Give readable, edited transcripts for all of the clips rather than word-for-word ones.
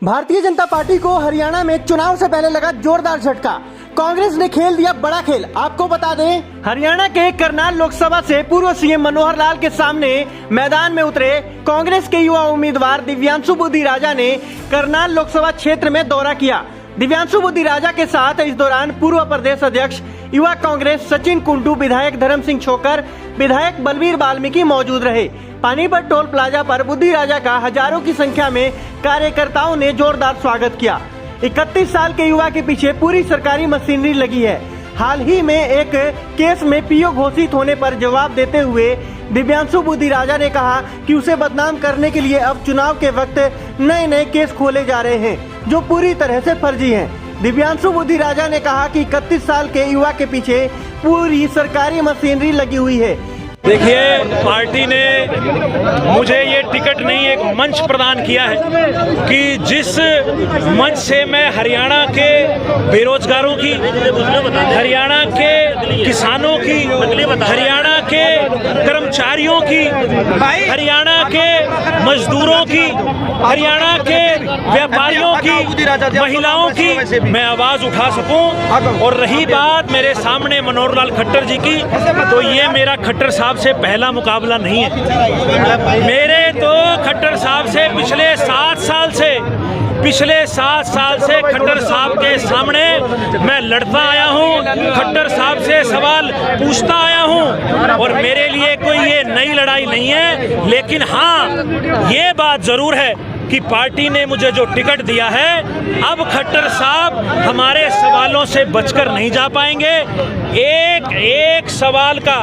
Bharatiya Janata party को हरियाणा में चुनाव से पहले लगा जोरदार झटका। कांग्रेस ने खेल दिया बड़ा खेल। आपको बता दें, हरियाणा के करनाल लोकसभा से पूर्व सीएम मनोहर लाल के सामने मैदान में उतरे कांग्रेस के युवा उम्मीदवार दिव्यांशु बुद्धि राजा ने करनाल लोकसभा क्षेत्र में दौरा किया। दिव्यांशु बुद्धि राजा के साथ इस दौरान पूर्व प्रदेश अध्यक्ष युवा कांग्रेस सचिन कुंडू, विधायक धर्म सिंह छोकर, विधायक बलवीर वाल्मीकि मौजूद रहे। पानीपत टोल प्लाजा पर बुद्धि राजा का हजारों की संख्या में कार्यकर्ताओं ने जोरदार स्वागत किया। 31 साल के युवा के पीछे पूरी सरकारी मशीनरी लगी है। हाल ही में एक केस में पीओ घोषित होने पर जवाब देते हुए दिव्यांशु बुद्धि राजा ने कहा कि उसे बदनाम करने के लिए अब चुनाव के वक्त नए नए केस खोले जा रहे हैं जो पूरी तरह से फर्जी हैं। दिव्यांशु बुद्धि राजा ने कहा कि 31 साल के युवा के पीछे पूरी सरकारी मशीनरी लगी हुई है। देखिए, पार्टी ने मुझे ये टिकट नहीं, एक मंच प्रदान किया है कि जिस मंच से मैं हरियाणा के बेरोजगारों की, हरियाणा के किसानों की, हरियाणा के कर्मचारियों की, हरियाणा के मजदूरों की, हरियाणा के व्यापारियों की, महिलाओं की मैं आवाज उठा सकूं। और रही बात मेरे सामने मनोहर लाल खट्टर जी की, तो ये मेरा खट्टर साहब से पहला मुकाबला नहीं है। मेरे तो खट्टर साहब से पिछले 7 साल से खट्टर साहब के सामने मैं लड़ता आया हूँ, खट्टर साहब से सवाल पूछता आया हूँ। और मेरे लिए कोई ये नई लड़ाई नहीं है, लेकिन हाँ, ये बात जरूर है कि पार्टी ने मुझे जो टिकट दिया है, अब खट्टर साहब हमारे सवालों से बचकर नहीं जा पाएंगे। एक एक सवाल का,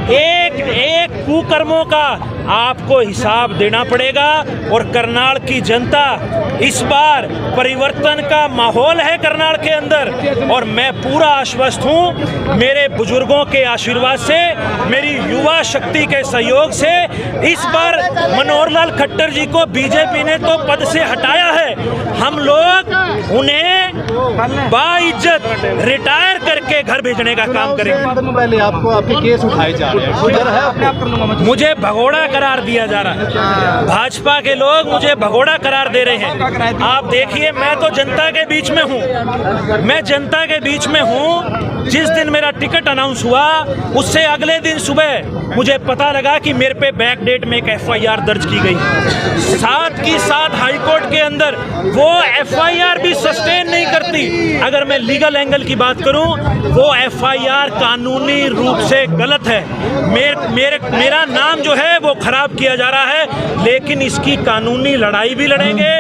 एक एक कुकर्मों का आपको हिसाब देना पड़ेगा। और करनाल की जनता, इस बार परिवर्तन का माहौल है करनाल के अंदर, और मैं पूरा आश्वस्त हूँ मेरे बुजुर्गों के आशीर्वाद से, मेरी युवा शक्ति के सहयोग से। इस बार मनोहर लाल खट्टर जी को बीजेपी ने तो पद से हटाया है, हम लोग उन्हें बाइज्जत रिटायर करके घर भेजने का काम करेंगे। पहले आपको आपके केस उठाए जा रहे हैं, मुझे भगोड़ा करार दिया जा रहा है। भाजपा के लोग मुझे भगोड़ा करार दे रहे हैं। आप देखिए, मैं तो जनता के बीच में हूँ, मैं जनता के बीच में हूँ। जिस दिन मेरा टिकट अनाउंस हुआ, उससे अगले दिन सुबह मुझे पता लगा कि मेरे पे बैक डेट में एक FIR दर्ज की गई। साथ की साथ हाईकोर्ट के अंदर वो FIR भी सस्टेन नहीं करती। अगर मैं लीगल एंगल की बात करूं, वो FIR कानूनी रूप से गलत है। मेरा नाम जो है वो खराब किया जा रहा है, लेकिन इसकी कानूनी लड़ाई भी लड़ेंगे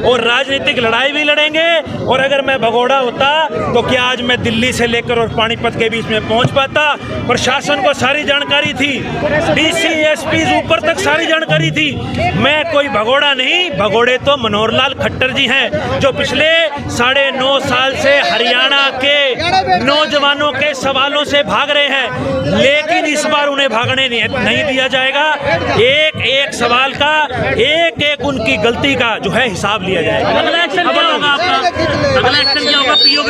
और राजनीतिक लड़ाई भी लड़ेंगे। और अगर मैं भगोड़ा होता तो क्या आज मैं दिल्ली से लेकर और पानीपत के बीच में पहुंच पाता? प्रशासन को सारी जानकारी थी, DC SP ऊपर तक सारी जानकारी थी। मैं कोई भगोड़ा नहीं, भगोड़े तो मनोहर लाल खट्टर जी हैं, जो पिछले 9.5 साल से हरियाणा के नौजवानों के सवालों से भाग रहे हैं। लेकिन इस बार उन्हें भागने नहीं दिया जाएगा। एक एक सवाल का, एक एक उनकी गलती का जो है हिसाब लिया जाएगा। अगला एक्शन क्या होगा आपका? अगला एक्शन क्या होगा? पीओ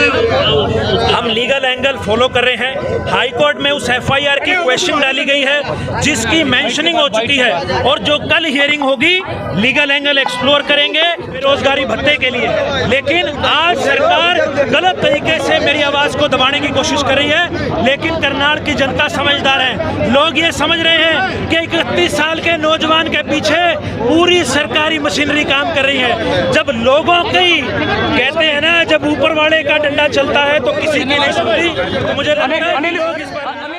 हम लीगल एंगल फॉलो कर रहे हैं। हाई कोर्ट में उस FIR की क्वेश्चन डाली गई है जिसकी मेंशनिंग हो चुकी है, और जो कल हियरिंग होगी लीगल एंगल एक्सप्लोर करेंगे बेरोजगारी भत्ते के लिए। लेकिन आज सरकार गलत तरीके से मेरी आवाज को दबाने की कोशिश कर रही है, लेकिन करनाल की जनता समझदार है। लोग ये समझ रहे हैं कि 31 साल के नौजवान के पीछे पूरी सरकारी मशीनरी काम कर रही है। जब लोगों की, कहते हैं ना, जब ऊपर वाले का डंडा चलता है तो किसी की नहीं सुनती। तो मुझे लगता है